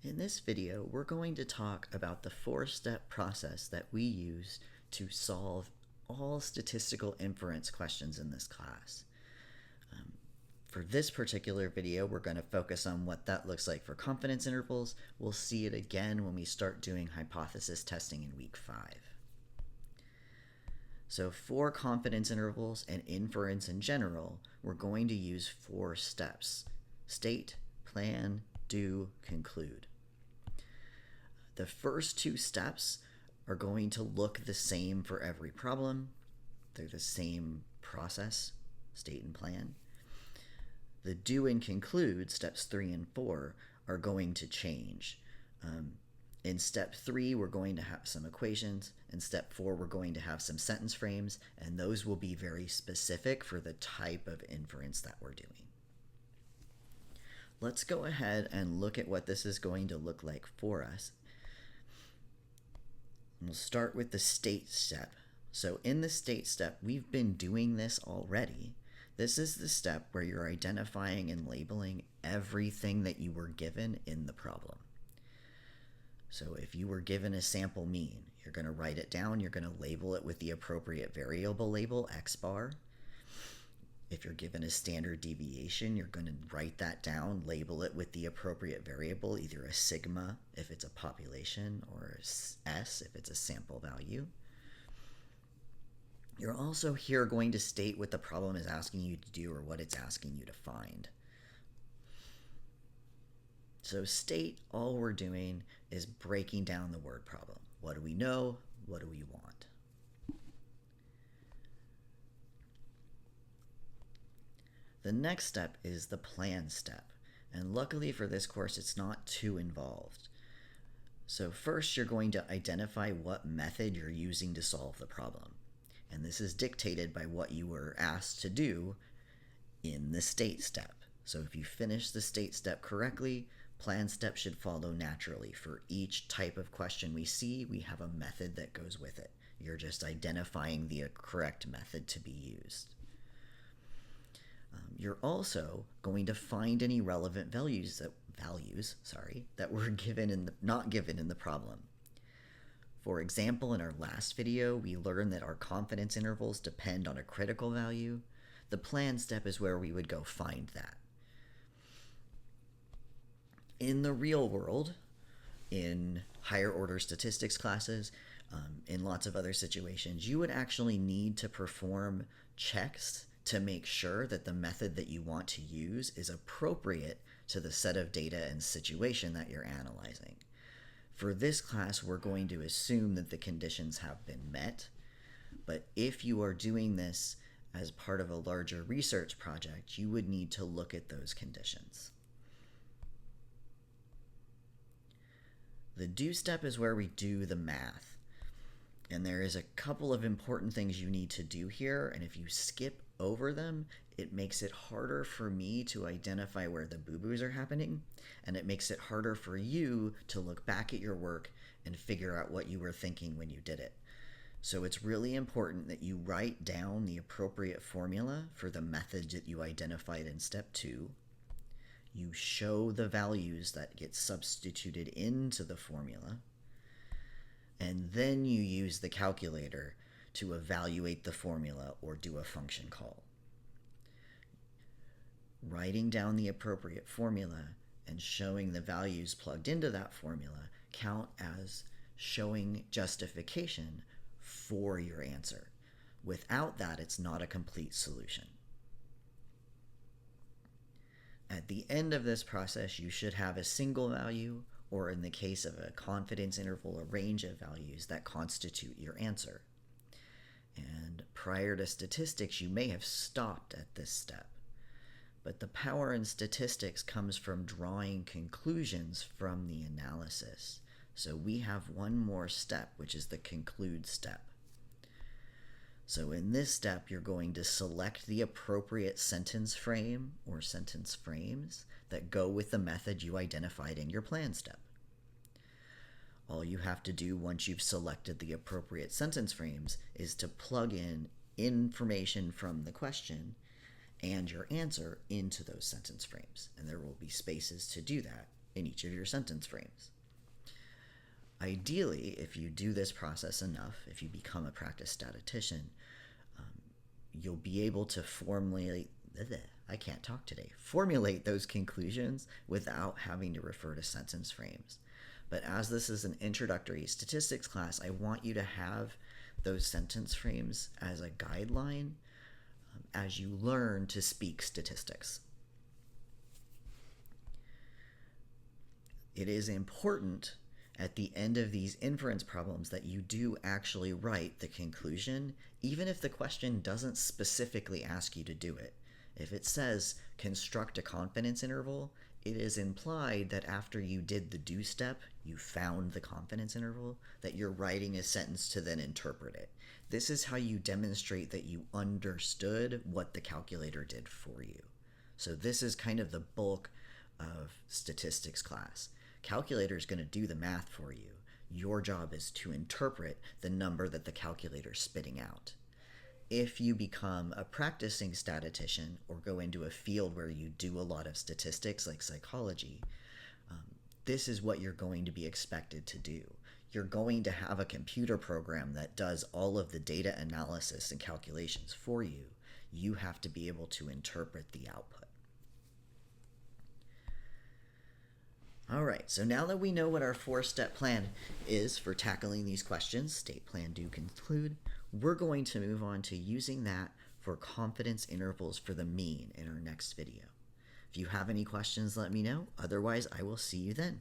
In this video, we're going to talk about the four-step process that we use to solve all statistical inference questions in this class. For this particular video, we're going to focus on what that looks like for confidence intervals. We'll see it again when we start doing hypothesis testing in week 5. So for confidence intervals and inference in general, we're going to use 4 steps: state, plan, do, conclude. The first 2 steps are going to look the same for every problem. They're the same process, state and plan. The do and conclude, steps 3 and 4, are going to change. In step 3, we're going to have some equations. In step 4, we're going to have some sentence frames, and those will be very specific for the type of inference that we're doing. Let's go ahead and look at what this is going to look like for us. We'll start with the state step. So in the state step, we've been doing this already. This is the step where you're identifying and labeling everything that you were given in the problem. So if you were given a sample mean, you're going to write it down, you're going to label it with the appropriate variable label, x bar. If you're given a standard deviation, you're going to write that down, label it with the appropriate variable, either a sigma if it's a population or a s if it's a sample value. You're also here going to state what the problem is asking you to do or what it's asking you to find. So state, all we're doing is breaking down the word problem. What do we know? What do we want? The next step is the plan step, and luckily for this course it's not too involved. So first you're going to identify what method you're using to solve the problem, and this is dictated by what you were asked to do in the state step. So if you finish the state step correctly, plan step should follow naturally. For each type of question we see, we have a method that goes with it. You're just identifying the correct method to be used. You're also going to find any relevant values that were not given in the problem. For example, in our last video, we learned that our confidence intervals depend on a critical value. The plan step is where we would go find that. In the real world, in higher order statistics classes, in lots of other situations, you would actually need to perform checks to make sure that the method that you want to use is appropriate to the set of data and situation that you're analyzing. For this class, we're going to assume that the conditions have been met, but if you are doing this as part of a larger research project, you would need to look at those conditions. The do step is where we do the math, and there is a couple of important things you need to do here, and if you skip over them, it makes it harder for me to identify where the boo-boos are happening, and it makes it harder for you to look back at your work and figure out what you were thinking when you did it. So it's really important that you write down the appropriate formula for the method that you identified in step 2. You show the values that get substituted into the formula, and then you use the calculator to evaluate the formula or do a function call. Writing down the appropriate formula and showing the values plugged into that formula count as showing justification for your answer. Without that, it's not a complete solution. At the end of this process, you should have a single value, or in the case of a confidence interval, a range of values that constitute your answer. And prior to statistics, you may have stopped at this step. But the power in statistics comes from drawing conclusions from the analysis. So we have one more step, which is the conclude step. So in this step, you're going to select the appropriate sentence frame or sentence frames that go with the method you identified in your plan step. All you have to do once you've selected the appropriate sentence frames is to plug in information from the question and your answer into those sentence frames, and there will be spaces to do that. in each of your sentence frames. Ideally, if you do this process enough, if you become a practice statistician, you'll be able to formulate those conclusions without having to refer to sentence frames. But as this is an introductory statistics class, I want you to have those sentence frames as a guideline as you learn to speak statistics. It is important at the end of these inference problems that you do actually write the conclusion, even if the question doesn't specifically ask you to do it. If it says construct a confidence interval, it is implied that after you did the do step, you found the confidence interval, that you're writing a sentence to then interpret it. This is how you demonstrate that you understood what the calculator did for you. So this is kind of the bulk of statistics class. Calculator is going to do the math for you. Your job is to interpret the number that the calculator is spitting out. If you become a practicing statistician or go into a field where you do a lot of statistics like psychology, this is what you're going to be expected to do. You're going to have a computer program that does all of the data analysis and calculations for you. You have to be able to interpret the output. All right, so now that we know what our 4-step plan is for tackling these questions, state, plan, do, conclude, we're going to move on to using that for confidence intervals for the mean in our next video. If you have any questions, let me know. Otherwise, I will see you then.